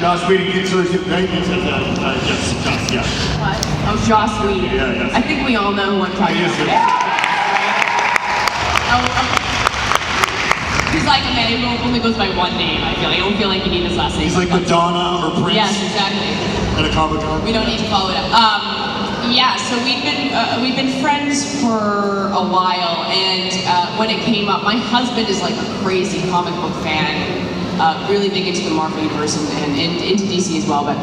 Joss Whedon, so right? Yes, Joss, yeah. What? Oh, Joss Whedon. Yeah, yes. I think we all know who I'm talking about. Oh, okay. He's like a man who only goes by one name, I feel. I don't feel like you need his last name. He's like Madonna or Prince. Yes, exactly. At a Comic Con. We don't need to follow it up. Yeah, so we've been friends for a while, and when it came up, my husband is like a crazy comic book fan, really big into the Marvel universe and into DC as well. But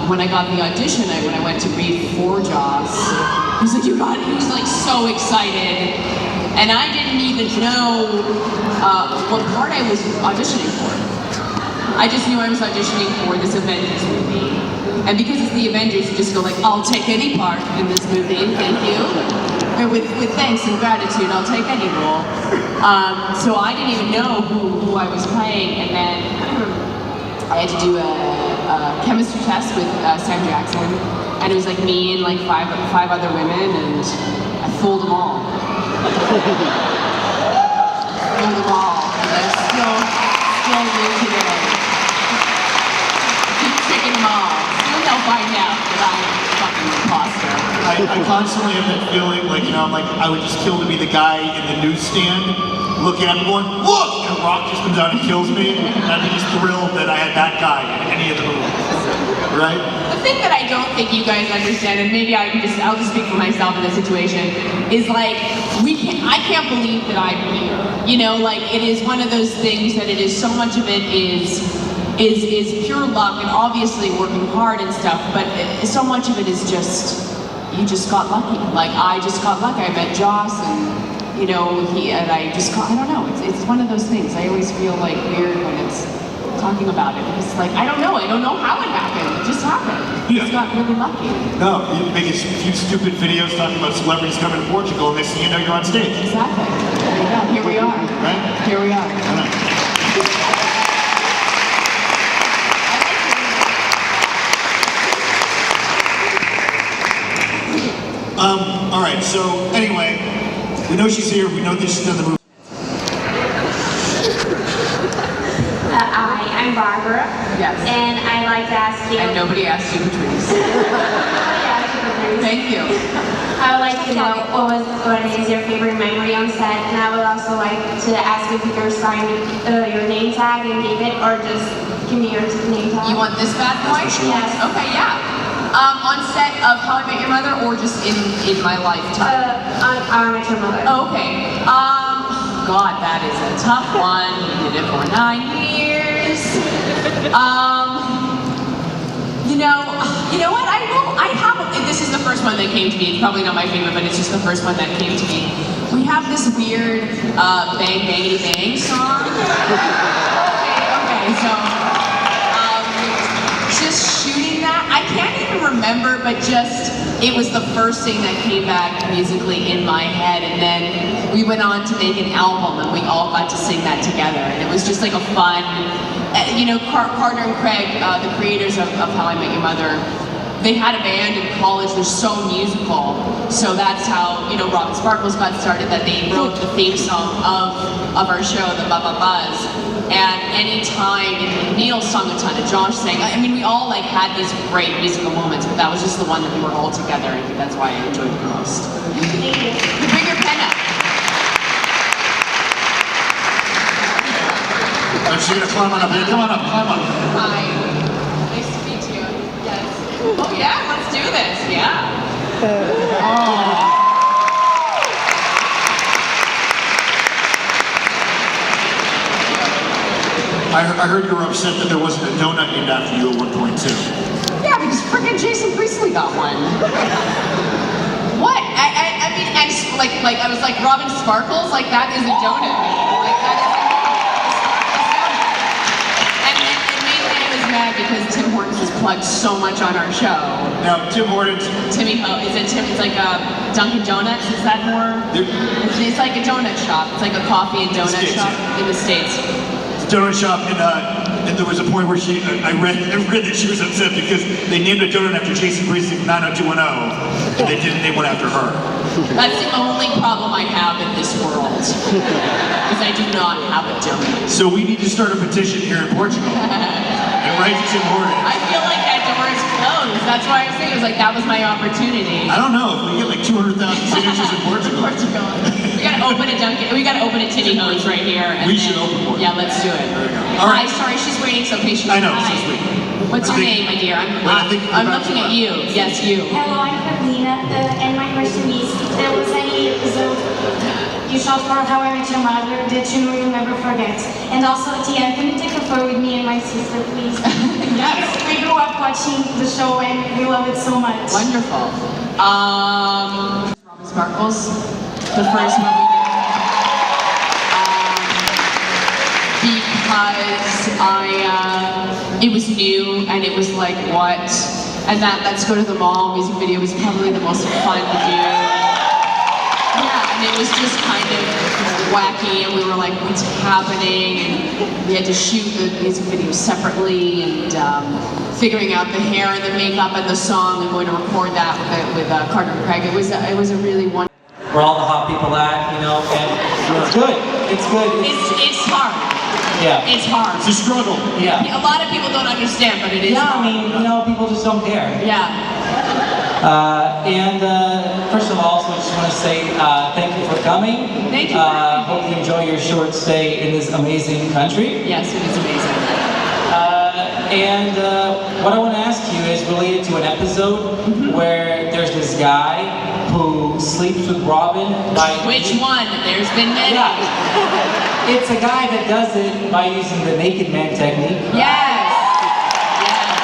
when I got the audition, when I went to read for Joss, he's like, "You got it!" He was like so excited, and I didn't even know what part I was auditioning for. I just knew I was auditioning for this Avengers movie. And because it's the Avengers, you just go like, I'll take any part in this movie, thank you. And with thanks and gratitude, I'll take any role. So I didn't even know who I was playing, and then I had to do a chemistry test with Sam Jackson, and it was like me and like five other women, and I fooled them all. Fooled them all, and I still live today. Keep tricking them all. They'll find out that I'm a fucking imposter. I constantly have that feeling, like, you know, I'm like, I would just kill to be the guy in the newsstand, looking at him going, look! And a rock just comes out and kills me, and I'd be just thrilled that I had that guy in any of the movies. Right? The thing that I don't think you guys understand, and maybe I'll just speak for myself in this situation, is like, I can't believe that I'm here. You know, like, it is one of those things that it is, so much of it is pure luck and obviously working hard and stuff, but so much of it is just, you just got lucky. Like, I just got lucky. I met Joss, and, you know, I don't know, it's one of those things. I always feel like weird when it's talking about it. It's like, I don't know how it happened. It just happened. Yeah. Just got really lucky. No, you make a few stupid videos talking about celebrities coming to Portugal, and next thing you know, you're on stage. Exactly. There you go. Here we are. Right? Here we are. All right, so anyway, we know she's here, we know that she's done the movie. I'm Barbara. Yes. And I'd like to ask you... And nobody asked you, Patrice. Thank you. I would like to know what is your favorite memory on set, and I would also like to ask if you can sign your name tag and give it, or just give me your name tag. You want this bad boy? Yes. Okay, yeah. On set of How I Met Your Mother, or just in my lifetime? On How I Met Your Mother. Okay. God, that is a tough one. We did it for 9 years. You know what? This is the first one that came to me. It's probably not my favorite, but it's just the first one that came to me. We have this weird Bang Bangity Bang song. Okay, so just shooting that, I can't even remember, but it was the first thing that came back musically in my head, and then we went on to make an album, and we all got to sing that together, and it was just like a fun, Carter and Craig, the creators of How I Met Your Mother, they had a band in college. They're so musical, so that's how Rob and Sparkles got started. That they wrote the theme song of our show, the Ba Ba Buzz. And anytime Neil sung a ton, and Josh sang. I mean, we all had these great musical moments, but that was just the one that we were all together. I think that's why I enjoyed it the most. Thank you. Bring your pen up. She's gonna climb on up here. Come on up, climb up. Hi. Nice to meet you. Yes. Oh yeah, let's do this. Yeah. I heard you were upset that there wasn't a donut named after you at one point too. Yeah, because frickin' Jason Priestley got one. What? I mean, I was like, Robin Sparkles, that is a donut. That is and mainly I was mad because Tim Hortons is plugged so much on our show. Now, Tim Hortons. Timmy Ho, it's like a Dunkin' Donuts, is that more? It's like a donut shop. It's like a coffee and donut shop in the States. Donut shop, and there was a point where I read that she was upset because they named a donut after Jason Priestley from 90210, and they didn't name one after her. That's the only problem I have in this world, is I do not have a donut. So we need to start a petition here in Portugal and Right, it's important. I feel like that door is closed. That's why I was saying, it was like, that was my opportunity. I don't know, if we get like 200,000 signatures in Portugal. Portugal. We gotta open a Dunkin', we gotta open a Titty Hose right here. And We should open one. Yeah, let's do it. There we go. All right. Hi, sorry, she's waiting so patiently. I know, Hi. so sweet. What's your name, my dear? I'm looking at you. Yes, you. Hello, I'm Carolina, and my question is, if there was any episode you shot for How I Met Your Mother that you know you'll never forget? And also, Tia, can you take a photo with me and my sister, please? Yes. We grew up watching the show and we love it so much. Wonderful. Robin Sparkles, the first one we did. Because it was new and it was like, what? And that Let's Go to the Mall music video was probably the most fun to do. Yeah, and it was just kind of wacky and we were like, what's happening? And we had to shoot the music video separately and figuring out the hair and the makeup and the song and going to record that with Carter and Craig. It was a really wonderful. Where all the hot people at, you know, and it's good. It's good. It's hard. Yeah. It's hard. It's a struggle. Yeah. A lot of people don't understand, but it is Yeah, hard. I mean, you know, people just don't care. Yeah. First of all, so I just want to say thank you for coming. Thank you. Hope you enjoy your short stay in this amazing country. Yes, it is amazing. What I want to ask you is related to an episode where there's this guy who sleeps with Robin by... Which one? There's been many. Yeah. It's a guy that does it by using the naked man technique. Yes. Yes.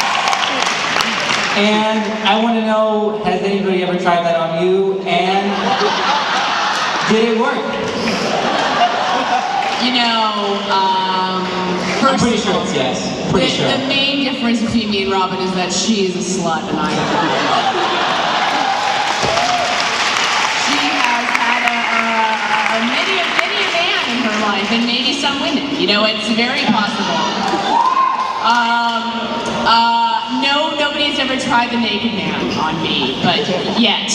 And I want to know, has anybody ever tried that on you? And did it work? You know, I'm pretty sure it's yes. Pretty sure. The main difference between me and Robin is that she is a slut and I am not. She has had many a man in her life, and maybe some women. You know, it's very possible. No, nobody has ever tried the naked man on me, but yet.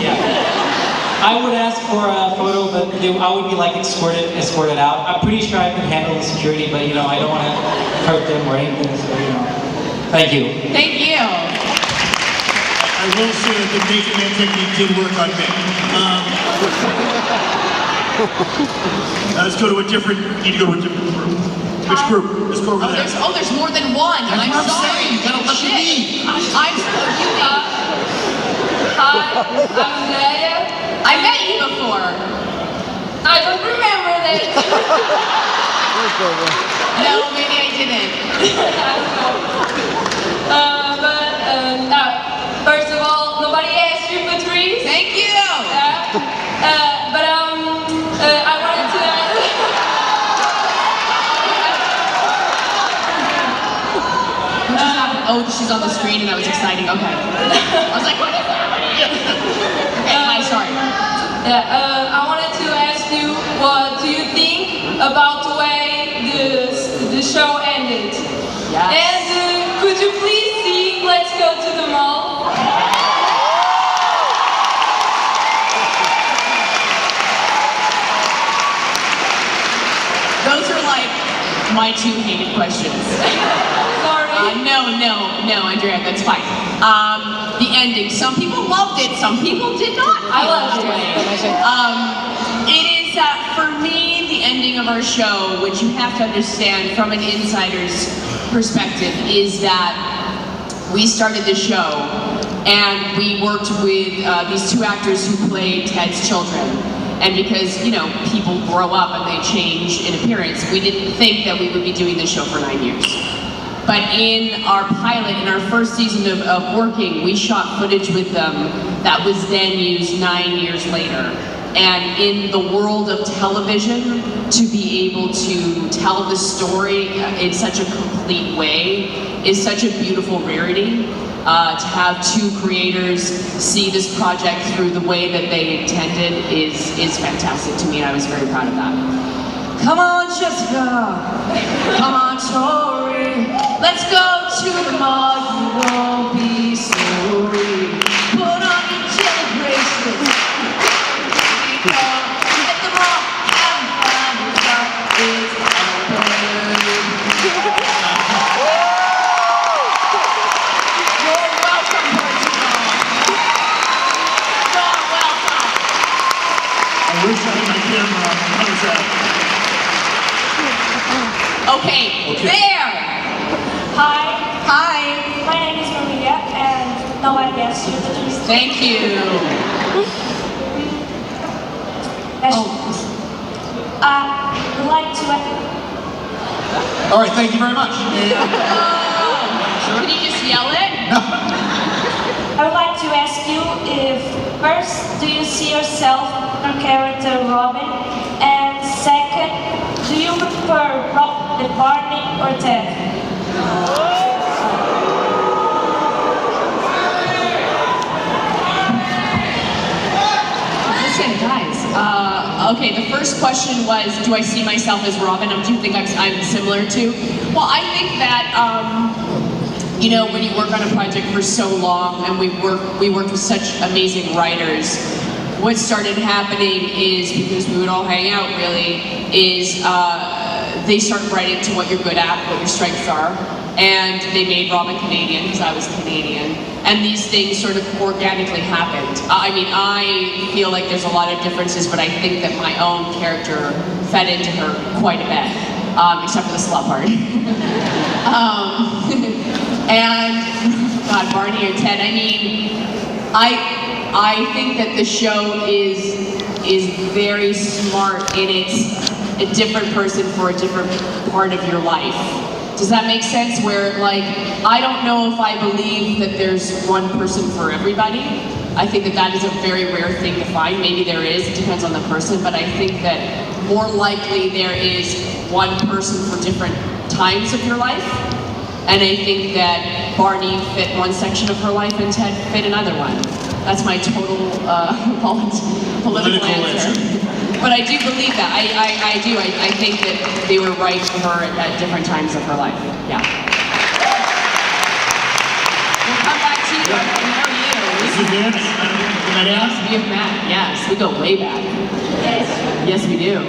Yeah. I would ask for a photo, but I would be like escorted out. I'm pretty sure I could handle the security, but you know, I don't want to hurt them or anything, so you know. Thank you. Thank you. I will say that the naked man technique did work on me. Let's go to a different, need to go to a different group. Which group? Let's go over there. There's more than one. That's I'm what I'm sorry. saying. You gotta let me lead. I'm Hi, I'm Leia. I met you before. I don't remember that. No, maybe I didn't. First of all, nobody asked you for trees. Thank you. I wanted to ask. Oh, she's on the screen and that was exciting. Okay. I was like, what is happening? Okay, hi, sorry. I wanted to ask you, what do you think about the way the show ended? Yes. And could you please sing Let's Go to the Mall? Those are like my two hated questions. Sorry. No, Andrea, that's fine. The ending. Some people loved it. Some people did not. I loved it. It is for me the ending of our show, which you have to understand from an insider's perspective, is that we started the show and we worked with these two actors who played Ted's children. And because, you know, people grow up and they change in appearance, we didn't think that we would be doing this show for 9 years. But in our pilot, in our first season of working, we shot footage with them that was then used 9 years later. And in the world of television, to be able to tell the story in such a complete way is such a beautiful rarity. To have two creators see this project through the way that they intended is fantastic to me, and I was very proud of that. Come on, Jessica. Come on, Tori. Let's go to the mall. You won't be sorry. Put on your jelly bracelet. At the mall, have fun. It's open. Thank you. I would like to. All right, thank you very much. And, Can you just yell it? I would like to ask you if first, do you see yourself in character Robin, and second, do you prefer Barney or Ted? Listen, guys. Okay, the first question was, do I see myself as Robin? Do you think I'm similar to? Well, I think that, you know, when you work on a project for so long, and we worked with such amazing writers, what started happening is, because we would all hang out really, is they start writing to what you're good at, what your strengths are, and they made Robin Canadian, because I was Canadian, and these things sort of organically happened. I mean, I feel like there's a lot of differences, but I think that my own character fed into her quite a bit, except for the slut part. And, God, Barney or Ted, I mean, I think that the show is very smart, and it's a different person for a different part of your life. Does that make sense? Where, like, I don't know if I believe that there's one person for everybody. I think that that is a very rare thing to find. Maybe there is, it depends on the person, but I think that more likely there is one person for different times of your life. And I think that Barney fit one section of her life and Ted fit another one. That's my total political answer. But I do believe that. I do. I think that they were right for her at different times of her life. Yeah. We'll come back to you. I know you. this is Dan. Can I Yes, ask? we have Matt. Yes, we go way back. Yes. Yes, we do.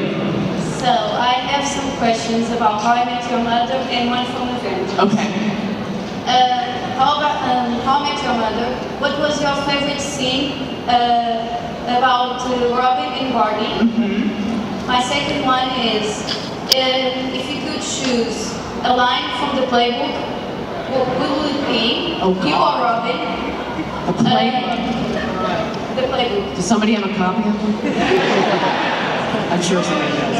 So I have some questions about How I Met Your Mother and one from a friend. Okay. How I Met Your Mother, what was your favorite scene about Robin and Barney? My second one is, if you could choose a line from the playbook, what would it be? Oh, You God. or Robin? The playbook. The playbook. Does somebody have a copy of it? I'm sure somebody does.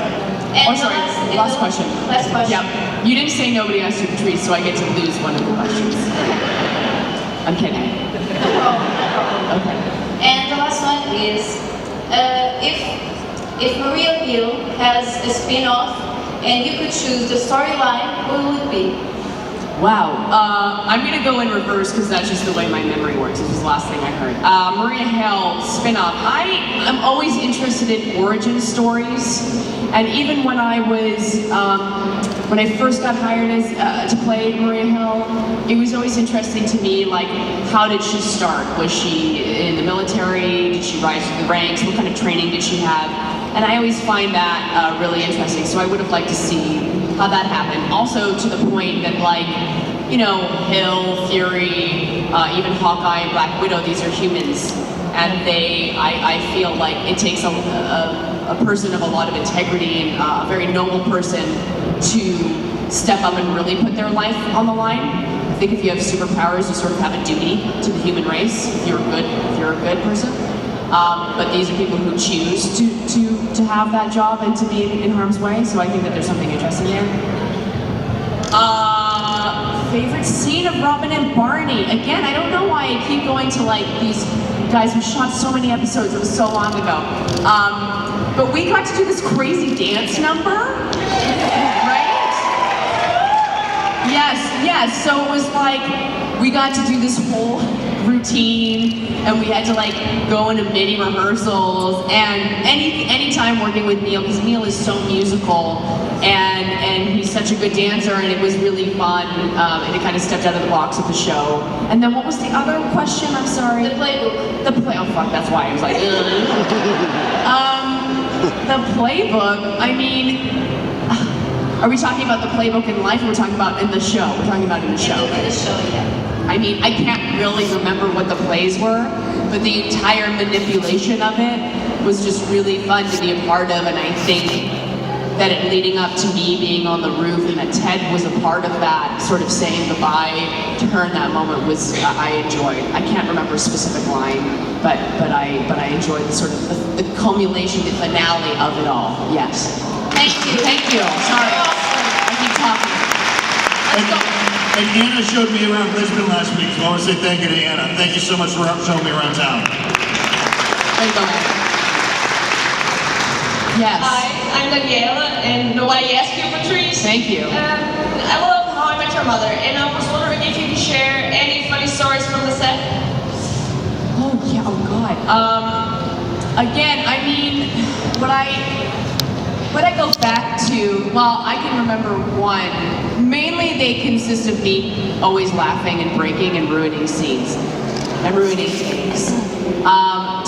And Oh, sorry. Last question. Last question. Yep. You didn't say nobody asked you to treat, so I get to lose one of the questions. I'm kidding. No problem, no problem. Okay. And the last one is, if Maria Hill has a spin-off and you could choose the storyline, what would it be? Wow. I'm going to go in reverse because that's just the way my memory works. This was the last thing I heard. Maria Hill spin-off. I am always interested in origin stories. And even when I was, when I first got hired as, to play Maria Hill, it was always interesting to me, like, how did she start? Was she in the military? Did she rise through the ranks? What kind of training did she have? And I always find that really interesting. So I would have liked to see how that happened. Also to the point that, like, you know, Hill, Fury, even Hawkeye, Black Widow, these are humans. And I feel like it takes a person of a lot of integrity and a very noble person to step up and really put their life on the line. I think if you have superpowers, you sort of have a duty to the human race if you're a good person. But these are people who choose to have that job and to be in harm's way, so I think that there's something interesting there. Favorite scene of Robin and Barney? Again, I don't know why I keep going to, like, these guys who shot so many episodes, it was so long ago. But we got to do this crazy dance number, right? Yes, so it was like, we got to do this whole routine, and we had to, like, go into mini rehearsals, and any time working with Neil, because Neil is so musical, and he's such a good dancer, and it was really fun, and it kind of stepped out of the box of the show. And then what was the other question? I'm sorry. The playbook. Oh fuck, that's why I was like, the playbook, I mean, are we talking about the playbook in life, or we're talking about in the show? We're talking about in the show. In the show, yeah. I mean, I can't really remember what the plays were, but the entire manipulation of it was just really fun to be a part of, and I think that it leading up to me being on the roof and that Ted was a part of that, sort of saying goodbye to her in that moment was, I enjoyed. I can't remember a specific line, but I enjoyed the sort of the culmination, the finale of it all. Yes. Thank you. Thank you. Sorry. I keep talking. Let's go. And Anna showed me around Lisbon last week, so I want to say thank you to Anna. Thank you so much for showing me around town. There you go, Anna. Yes. Hi, I'm Daniela, and nobody asked you, Patrice. Thank you. I love How I Met Your Mother, and I was wondering if you could share any funny stories from the set. Oh yeah. Oh God. Again, I mean, what I go back to, well, I can remember one. Mainly they consist of me always laughing and breaking and ruining scenes. And ruining things.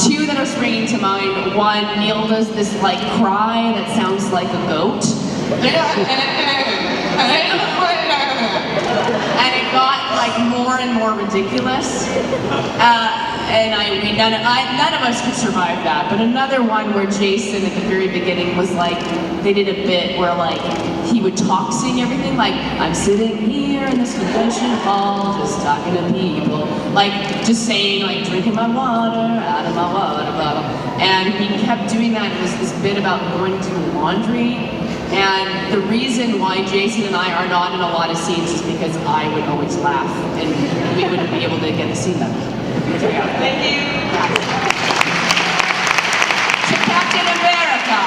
Two that are springing to mind. One, Neil does this like cry that sounds like a goat. And it got like more and more ridiculous. And none of us could survive that. But another one where Jason at the very beginning was like, they did a bit where like he would sing everything like, I'm sitting here in this convention hall just talking to people. Like just saying like drinking my water out of my water bottle. And he kept doing that. It was this bit about going to do laundry. And the reason why Jason and I are not in a lot of scenes is because I would always laugh and we wouldn't be able to get the scene done. Thank you. To Captain America.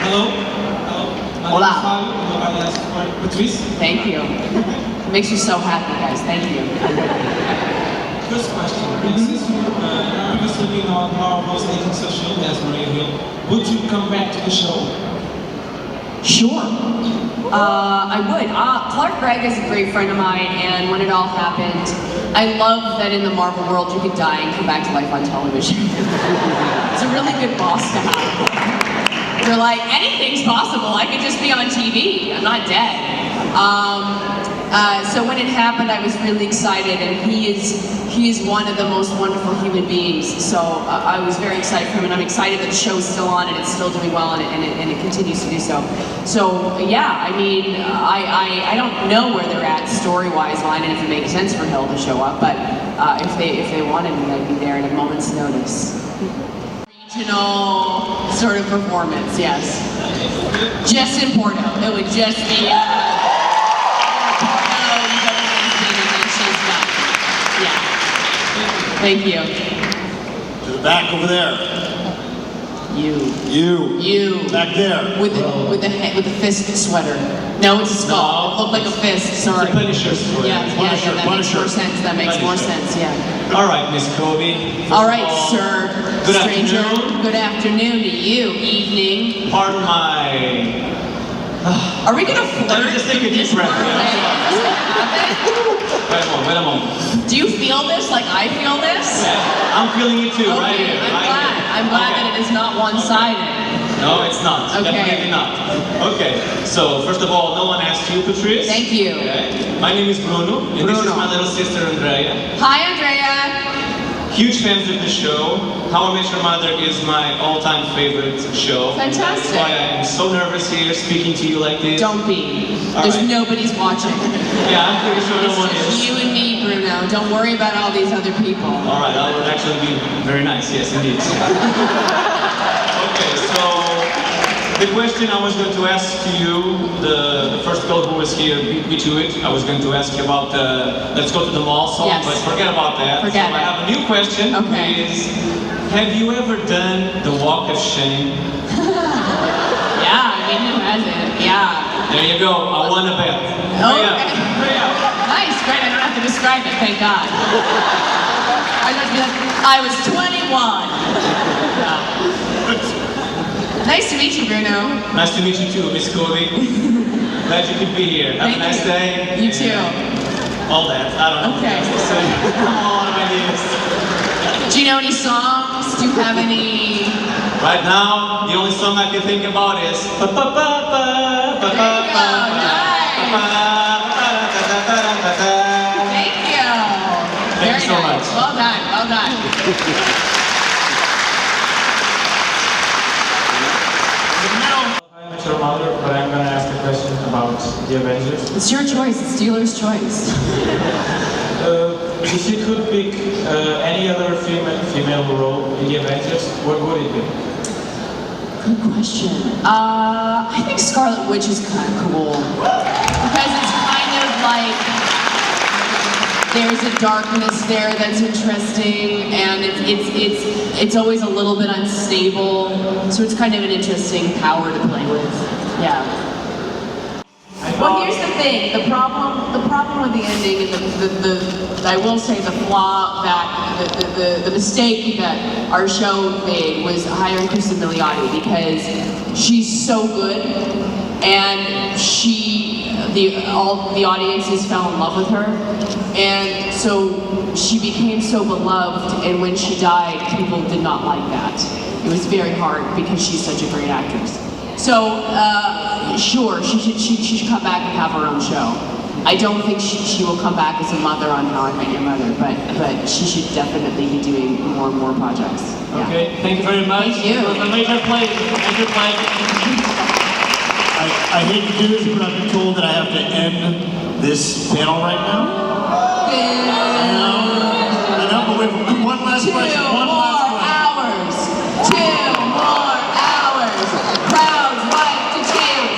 Hello. Hello. Hola. Alias Patrice. Thank you. It makes you so happy, guys. Thank you. First question. Since you previously been on Marvel's dating social as Maria Hill, would you come back to the show? Sure. I would. Clark Gregg is a great friend of mine, and when it all happened, I love that in the Marvel world you could die and come back to life on television. It's a really good boss to have. You're like, anything's possible. I could just be on TV. I'm not dead. So when it happened, I was really excited, and he is one of the most wonderful human beings. So I was very excited for him, and I'm excited that the show is still on and it's still doing well, and it continues to do so. So yeah, I mean, I don't know where they're at story-wise, and if it makes sense for Hill to show up, but if they wanted me, I'd be there at a moment's notice. Regional sort of performance, yes. Just in Porto. It would just be. Thank you. To the back over there. You. Back there. With the fist sweater. No, it's a skull. It looked like a fist. Sorry. It's a Punisher sweater. Yeah. That makes more sense. Yeah. All right, Miss Cobie. All right, sir. Good Stranger. afternoon. Good afternoon to you. Evening. Pardon my. Are we gonna flirt? Let me just take a deep breath. Wait a moment. Do you feel this like I feel this? Yeah, I'm feeling it too, Okay, right here. I'm glad that it is not one-sided. No, it's not. Okay. Definitely not. Okay, so first of all, no one asked you, Patrice. Thank you. Okay. My name is Bruno, and this is my little sister, Andrea. Hi, Andrea. Huge fans of the show. How I Met Your Mother is my all-time favorite show. Fantastic. That's why I'm so nervous here speaking to you like this. Don't be. All There's right. nobody's watching. Yeah, I'm pretty sure no one It's is. just you and me, Bruno. Don't worry about all these other people. All right, that would actually be very nice. Yes, indeed. Okay, so the question I was going to ask to you, the first girl who was here beat me to it. I was going to ask you about the Let's Go to the Mall song, Yes. but forget about that. Forget so it. I have a new question. Okay. Is, have you ever done the Walk of Shame? Yeah, I mean, who hasn't? Yeah. There you go. I won a bet. Okay. Hurry up. Nice, great. I don't have to describe it, thank God. I was 21. Nice to meet you, Bruno. Nice to meet you too, Miss Cobie. Glad you could be here. Have a nice day. You too. All that. I don't know. Okay. So, all of ideas. Do you know any songs? Do you have any? Right now, the only song I can think about is There you go. Nice. Thank you. Thank you so much. Well done. Well done. The Avengers. It's your choice. It's dealer's choice. If you could pick any other female role in the Avengers, what would it be? Good question. I think Scarlet Witch is kind of cool because it's kind of like there's a darkness there that's interesting, and it's always a little bit unstable. So it's kind of an interesting power to play with. Yeah. Well, here's the thing. The problem with the ending, and the I will say the flaw that the mistake that our show made was hiring Kristen Milioti, because she's so good, and the audiences fell in love with her, and so she became so beloved. And when she died, people did not like that. It was very hard because she's such a great actress. So, sure, she should come back and have her own show. I don't think she will come back as a mother on How I Met Your Mother, but she should definitely be doing more and more projects. Yeah. Okay, thank you very much. Thank you. It was a major pleasure. I hate to do this, but I've been told that I have to end this panel right now. I know, but wait, one last question. Two more hours. Crowds like to chant.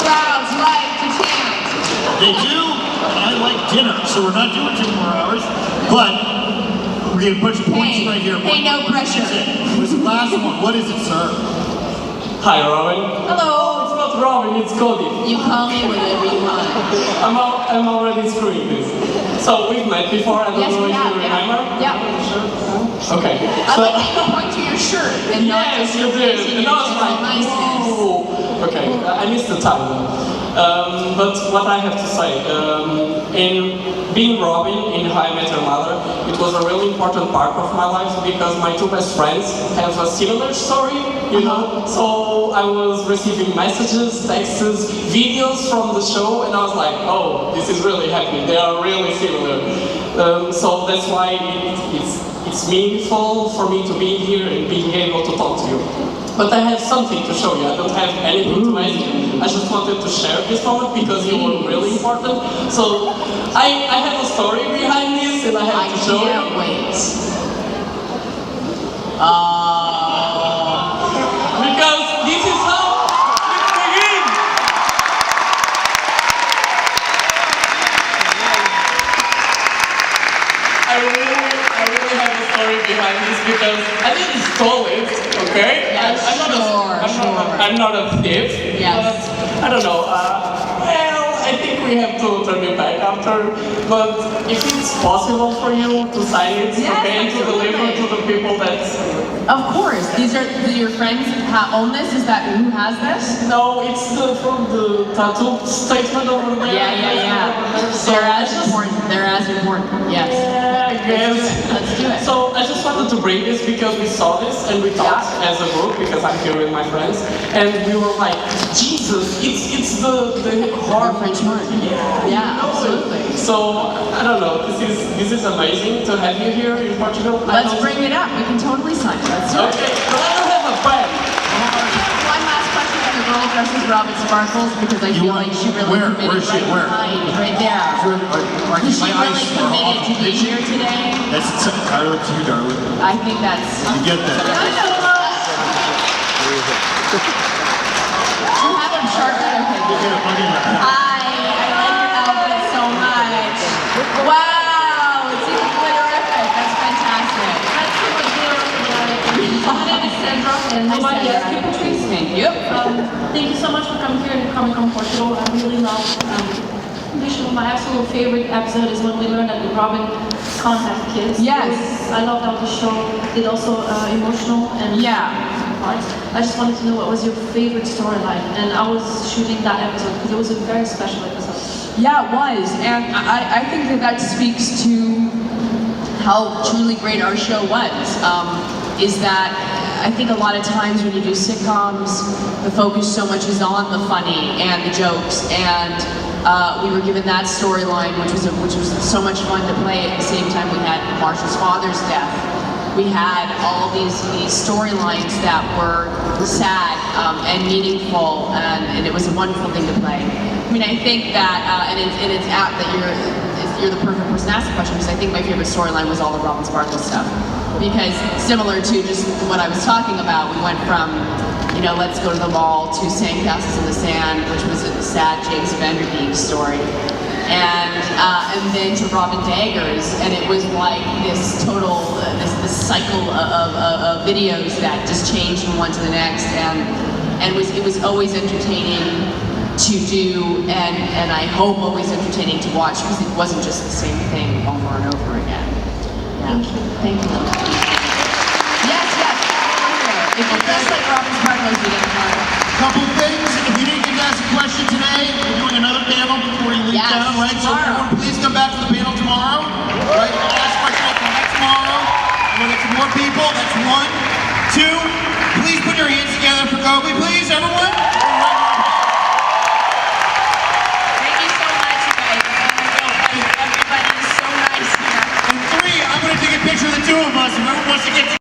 Crowds like to chant. They do, and I like dinner, so we're not doing 2 more hours, but we're getting a bunch of points right here. Hey, no pressure. That's it. What's the last one? What is it, sir? Hi, Robin. Hello. It's not Robin, it's Cody. You call me whatever you want. I'm already screwing this. So we've met before, I don't Yes, know we if have. you remember. Yeah. Okay. I So, like that you point to your shirt and not yes, just you your face did. and And your I was general like, niceness. whoa. Okay, I missed the time though. But what I have to say, in being Robin in How I Met Your Mother, it was a really important part of my life because my 2 best friends have a similar story, you know? So I was receiving messages, texts, videos from the show, and I was like, oh, this is really happening. They are really similar. So that's why it's meaningful for me to be here and being able to talk to you. But I have something to show you. I don't have anything to ask you. I just wanted to share this moment because you were really important. So I have a story behind this, and I have to show you. I can't wait. Because this is how it begins. I really have a story behind this because I didn't steal it, okay? Yes, I'm not a thief. Yes. But I don't know. Well, I think we have to turn it back after. But if it's possible for you to sign it, Yes, okay, and to deliver to the people that. Of course. These are your friends own this? Is that who has this? No, it's from the tattoo statement over there. Yeah. So They're as important. They're as important. Yes. Yeah, I guess. Let's do it. So I just wanted to bring this because we saw this and we talked as a group because I'm here with my friends, and we were like, Jesus, it's the heart. French heart. Yeah, absolutely. So I don't know. This is amazing to have you here in Portugal. Let's bring it up. We can totally sign it. Let's do it. Okay, but I don't have a pen. One last question on the girl dresses Robin Sparkles because I feel like she really Where? committed. Where's she? Right Where? behind, right there. Is Is she really committed to be here today? That's entirely up to you, darling. I think that's. You get that. You have them sharpened? Okay. Hi, I like your outfit so much. Wow, it's even glitterific. That's fantastic. That's the deal. My name is Sandra, and Hi, nobody Sandra. else can Patrice. Thank you. Thank you so much for coming here and coming from Portugal. I really love my absolute favorite episode is when we learned that Robin can't have kids. Yes. I loved how the show did also emotional and parts. I just wanted to know what was your favorite storyline, and I was shooting that episode because it was a very special episode. Yeah, it was, and I think that speaks to how truly great our show was. Is that I think a lot of times when you do sitcoms, the focus so much is on the funny and the jokes, and we were given that storyline, which was so much fun to play. At the same time, we had Marshall's father's death. We had all these storylines that were sad and meaningful, and it was a wonderful thing to play. I mean, I think that, and it's apt that you're the perfect person to ask the question, because I think my favorite storyline was all the Robin Sparkle stuff. Because similar to just what I was talking about, we went from, you know, let's go to the mall to Sandcastles in the Sand, which was a sad James Van Der Beek story. And then to Robin Daggers, and it was like this total, this cycle of videos that just changed from one to the next, and it was always entertaining to do, and I hope always entertaining to watch, because it wasn't just the same thing over and over again. Yeah. Thank you. Yes. If you're dressed like Robin Sparkles, you get a photo. Couple things. If you didn't get to ask a question today, we're doing another panel before you leave town, right? So everyone, please come back to the panel tomorrow, right? Ask questions, come back tomorrow. We'll get some more people. That's 1, 2. Please put your hands together for Cobie, please, everyone. Thank you so much, you guys. Everybody is so nice here. And 3, I'm going to take a picture of the two of us. If everyone wants to get